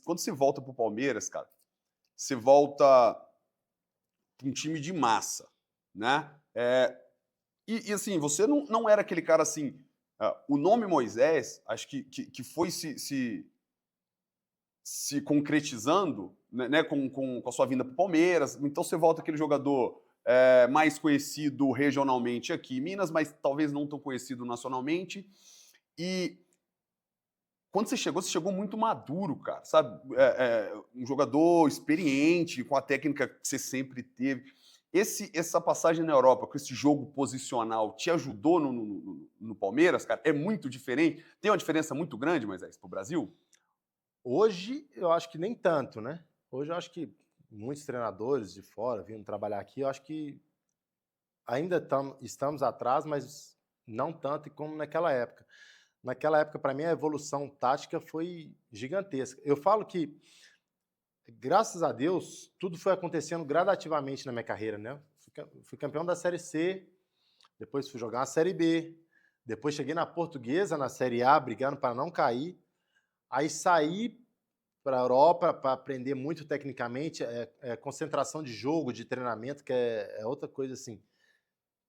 quando você volta pro Palmeiras, cara, você volta pra um time de massa, né? E assim, você não era aquele cara assim. O nome Moisés, acho que foi se concretizando, né, com a sua vinda para o Palmeiras. Então você volta aquele jogador mais conhecido regionalmente aqui em Minas, mas talvez não tão conhecido nacionalmente. E quando você chegou muito maduro, cara, sabe? Um jogador experiente, com a técnica que você sempre teve. Essa passagem na Europa, com esse jogo posicional, te ajudou no Palmeiras, cara? É muito diferente? Tem uma diferença muito grande, Moisés, pro Brasil? Hoje, eu acho que nem tanto, né? Hoje eu acho que muitos treinadores de fora vindo trabalhar aqui, eu acho que ainda estamos atrás, mas não tanto como naquela época. Naquela época, para mim, a evolução tática foi gigantesca. Eu falo que, graças a Deus, tudo foi acontecendo gradativamente na minha carreira, né? Fui campeão da Série C, depois fui jogar na Série B, depois cheguei na Portuguesa, na Série A, brigando para não cair. Aí saí para a Europa para aprender muito tecnicamente, concentração de jogo, de treinamento, que é outra coisa assim,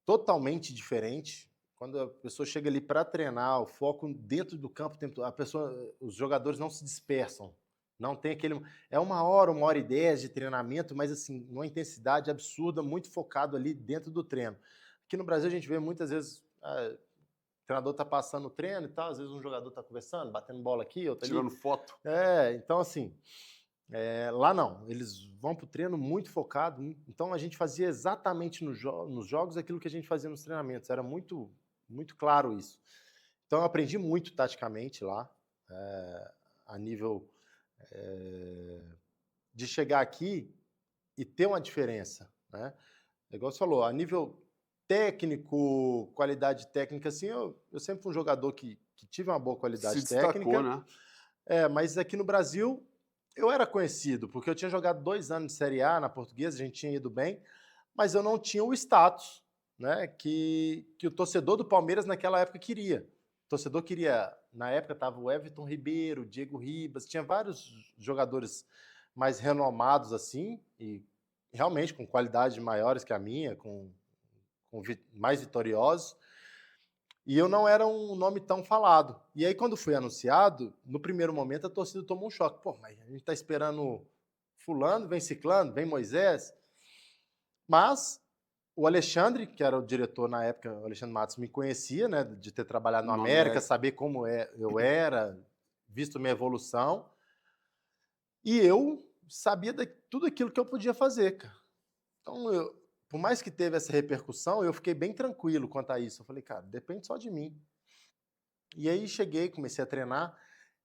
totalmente diferente. Quando a pessoa chega ali para treinar, o foco dentro do campo, os jogadores não se dispersam. Não tem aquele. É 1 hora e 10 de treinamento, mas assim, uma intensidade absurda, muito focado ali dentro do treino. Aqui no Brasil a gente vê muitas vezes. O treinador tá passando o treino e tal, às vezes um jogador tá conversando, batendo bola aqui, outro ali. Tirando foto? Então assim, lá não, eles vão para o treino muito focado, então a gente fazia exatamente nos jogos aquilo que a gente fazia nos treinamentos, era muito, muito claro isso. Então eu aprendi muito taticamente lá, a nível de chegar aqui e ter uma diferença, né? Igual você falou, a nível técnico, qualidade técnica, assim, eu sempre fui um jogador que tive uma boa Se qualidade destacou, técnica, né? mas aqui no Brasil eu era conhecido, porque eu tinha jogado 2 anos de Série A na Portuguesa, a gente tinha ido bem, mas eu não tinha o status, né, que o torcedor do Palmeiras naquela época queria. O torcedor queria, na época estava o Everton Ribeiro, o Diego Ribas, tinha vários jogadores mais renomados assim, e realmente com qualidades maiores que a minha, mais vitoriosos, e eu não era um nome tão falado. E aí, quando fui anunciado, no primeiro momento a torcida tomou um choque. Pô, mas a gente tá esperando fulano, vem ciclano, vem Moisés. Mas o Alexandre, que era o diretor na época, o Alexandre Matos, me conhecia, né, de ter trabalhado no No América, América. saber como eu era, visto minha evolução. E eu sabia de tudo aquilo que eu podia fazer, cara. Então, por mais que teve essa repercussão, eu fiquei bem tranquilo quanto a isso. Eu falei, cara, depende só de mim. E aí cheguei, comecei a treinar,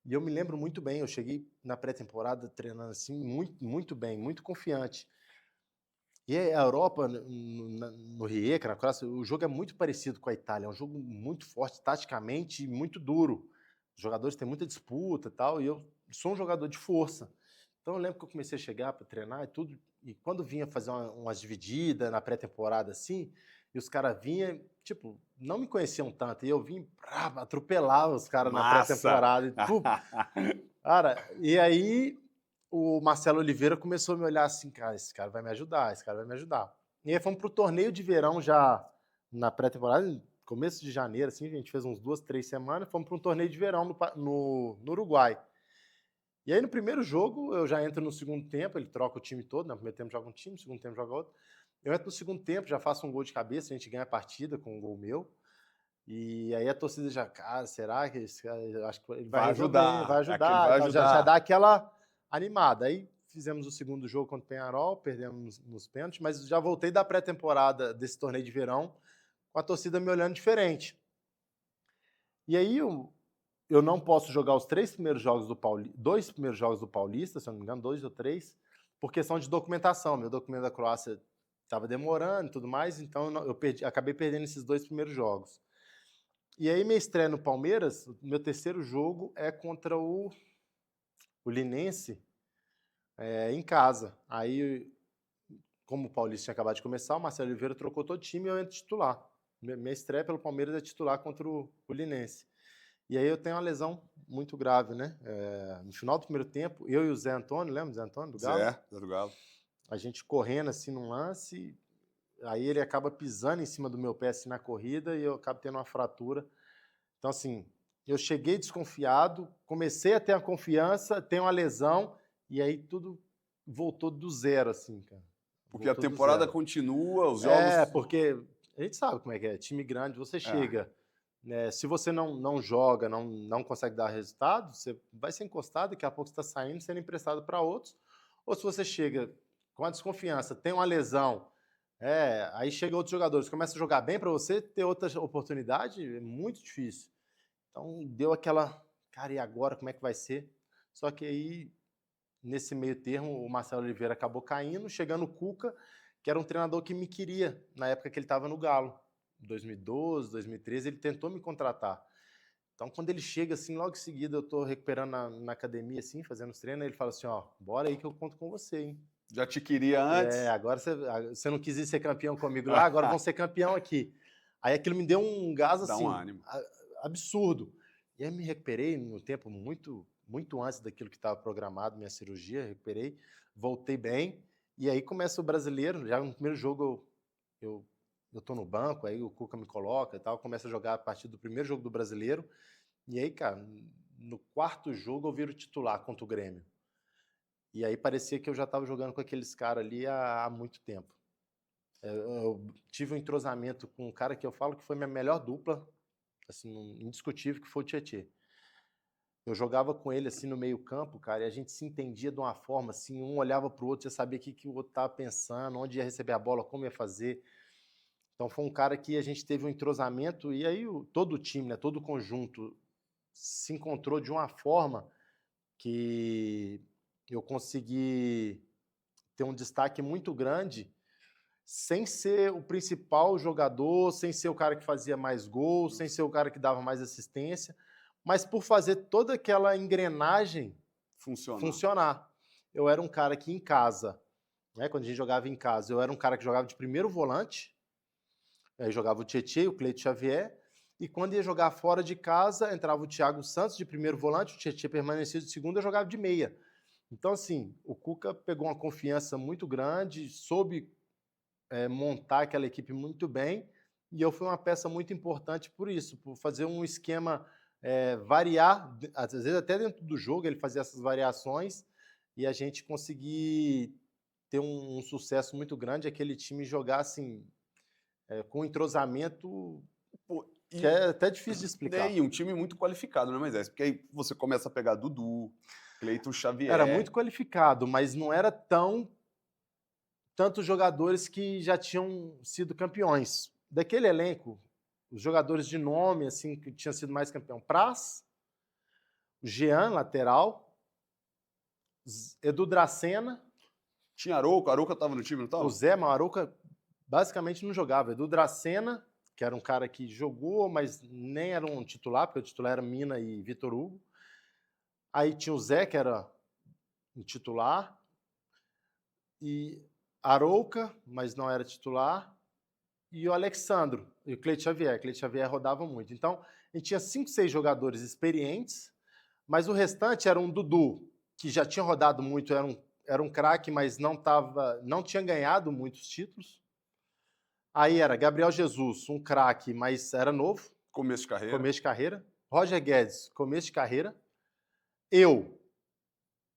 e eu me lembro muito bem, eu cheguei na pré-temporada treinando assim, muito, muito bem, muito confiante. E a Europa, no Rijeka, na Croácia, o jogo é muito parecido com a Itália, é um jogo muito forte, taticamente, e muito duro. Os jogadores têm muita disputa e tal, e eu sou um jogador de força. Então eu lembro que eu comecei a chegar para treinar e tudo, e quando vinha fazer umas divididas na pré-temporada assim, e os caras vinham, tipo, não me conheciam tanto, e eu vim, atropelava os caras na Massa! pré-temporada, cara, e aí o Marcelo Oliveira começou a me olhar assim, cara, esse cara vai me ajudar, esse cara vai me ajudar. E aí fomos pro torneio de verão já na pré-temporada, começo de janeiro, assim, a gente fez uns 2, 3 semanas, fomos para um torneio de verão no Uruguai. E aí no primeiro jogo, eu já entro no segundo tempo, ele troca o time todo, no primeiro tempo joga um time, no segundo tempo joga outro. Eu entro no segundo tempo, já faço um gol de cabeça, a gente ganha a partida com um gol meu. E aí a torcida já, cara, será que esse cara, eu acho que ele vai Vai resolver, vai ajudar. É aquele ajudar e vai tal, já ajudar. dá aquela animada. Aí fizemos o segundo jogo contra o Peñarol, perdemos nos pênaltis, mas já voltei da pré-temporada desse torneio de verão com a torcida me olhando diferente. E aí eu não posso jogar os 2 primeiros jogos do Paulista, se eu não me engano, 2 ou 3, por questão de documentação. Meu documento da Croácia estava demorando e tudo mais, então acabei perdendo esses 2 primeiros jogos. E aí, minha estreia no Palmeiras, o meu terceiro jogo é contra o Linense, em casa. Aí, como o Paulista tinha acabado de começar, o Marcelo Oliveira trocou todo o time e eu entro titular. Minha estreia pelo Palmeiras é titular contra o Linense. E aí eu tenho uma lesão muito grave, né? No final do primeiro tempo, eu e o Zé Antônio, lembra do Zé Antônio, do Galo? Zé do Galo. A gente correndo assim num lance, aí ele acaba pisando em cima do meu pé assim na corrida e eu acabo tendo uma fratura. Então, assim, eu cheguei desconfiado, comecei a ter a confiança, tenho uma lesão, e aí tudo voltou do zero, assim, cara. Porque a Voltou do temporada zero. continua, os jogos. Porque a gente sabe como é que é, time grande, você É, chega, né, se você não joga, não consegue dar resultado, você vai ser encostado, daqui a pouco você está saindo, sendo emprestado para outros, ou se você chega com a desconfiança, tem uma lesão, aí chega outros jogadores, começa a jogar bem para você, ter outra oportunidade, é muito difícil. Então deu aquela, cara, e agora como é que vai ser? Só que aí, nesse meio termo, o Marcelo Oliveira acabou caindo, chegando o Cuca, que era um treinador que me queria na época que ele estava no Galo. 2012, 2013, ele tentou me contratar. Então, quando ele chega, assim, logo em seguida, eu tô recuperando na academia, assim, fazendo os treinos, ele fala assim, ó, bora aí que eu conto com você, hein? já te queria antes. Agora você não quis ir ser campeão comigo lá, agora vão ser campeão aqui. Aí aquilo me deu um gás, Dá assim, um ânimo. absurdo. E aí me recuperei no tempo muito antes daquilo que estava programado, minha cirurgia, recuperei, voltei bem, e aí começa o brasileiro, já no primeiro jogo eu tô no banco, aí o Cuca me coloca e tal, começa a jogar a partir do primeiro jogo do brasileiro, e aí, cara, no quarto jogo eu viro titular contra o Grêmio. E aí parecia que eu já estava jogando com aqueles caras ali há muito tempo. Eu tive um entrosamento com um cara que eu falo que foi minha melhor dupla, assim, indiscutível, que foi o Tietê. Eu jogava com ele assim no meio-campo, cara, e a gente se entendia de uma forma assim, um olhava para o outro, já sabia o que o outro estava pensando, onde ia receber a bola, como ia fazer. Então foi um cara que a gente teve um entrosamento e aí todo o time, né, todo o conjunto se encontrou de uma forma que eu consegui ter um destaque muito grande sem ser o principal jogador, sem ser o cara que fazia mais gols, sem ser o cara que dava mais assistência, mas por fazer toda aquela engrenagem funcionar. Eu era um cara que em casa, né, quando a gente jogava em casa, eu era um cara que jogava de primeiro volante, aí jogava o Tietê, o Cleito Xavier, e quando ia jogar fora de casa, entrava o Thiago Santos de primeiro volante, o Tietê permanecia de segundo, eu jogava de meia. Então, assim, o Cuca pegou uma confiança muito grande, soube montar aquela equipe muito bem, e eu fui uma peça muito importante por isso, por fazer um esquema variar, às vezes até dentro do jogo ele fazia essas variações, e a gente conseguir ter um sucesso muito grande, aquele time jogar assim, com um entrosamento Pô, que é até difícil de explicar. E um time muito qualificado, né, Moisés? Porque aí você começa a pegar Dudu, Cleiton Era muito Xavier. qualificado, mas não era tantos jogadores que já tinham sido campeões. Daquele elenco, os jogadores de nome, assim, que tinham sido mais campeão, Praz, Jean, lateral, Edu Dracena, Tinha Arouca tava no time, não o tava? Zé Maruca basicamente não jogava. Edu Dracena, que era um cara que jogou, mas nem era um titular, porque o titular era Mina e Vitor Hugo. Aí tinha o Zé, que era um titular, e Arouca, mas não era titular, e o Alexandro, e o Cleiton Xavier. Cleiton Xavier rodava muito. Então, a gente tinha 5, 6 jogadores experientes, mas o restante era um Dudu, que já tinha rodado muito, era um craque, mas não tinha ganhado muitos títulos. Aí era Gabriel Jesus, um craque, mas era novo, Começo de carreira. começo de carreira. Roger Guedes, começo de carreira. Eu,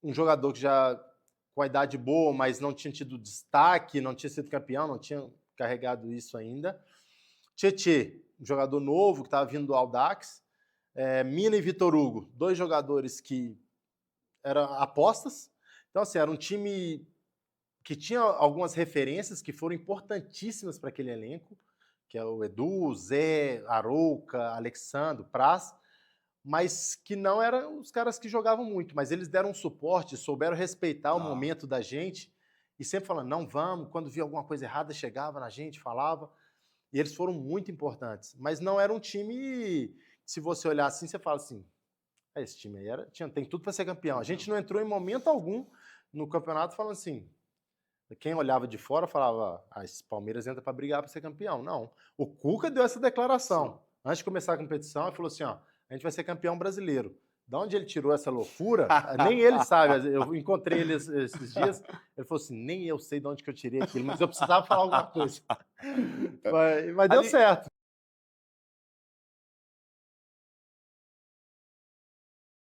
um jogador que já com a idade boa, mas não tinha tido destaque, não tinha sido campeão, não tinha carregado isso ainda. Tietê, um jogador novo que estava vindo do Audax. Mina e Vitor Hugo, 2 jogadores que eram apostas. Então, assim, era um time que tinha algumas referências que foram importantíssimas para aquele elenco, que é o Edu, Zé, Arouca, Alexandre, Praz, mas que não eram os caras que jogavam muito, mas eles deram um suporte, souberam respeitar o momento da gente e sempre falando, não vamos, quando via alguma coisa errada, chegava na gente, falava, e eles foram muito importantes, mas não era um time, se você olhar assim, você fala assim, esse time aí tem tudo para ser campeão. A gente não entrou em momento algum no campeonato falando assim, quem olhava de fora falava, esse Palmeiras entra para brigar para ser campeão. Não, o Cuca deu essa declaração. Sim. Antes de começar a competição, ele falou assim, ó, a gente vai ser campeão brasileiro. De onde ele tirou essa loucura, nem ele sabe. Eu encontrei ele esses dias, ele falou assim, nem eu sei de onde que eu tirei aquilo, mas eu precisava falar alguma coisa. Mas deu certo.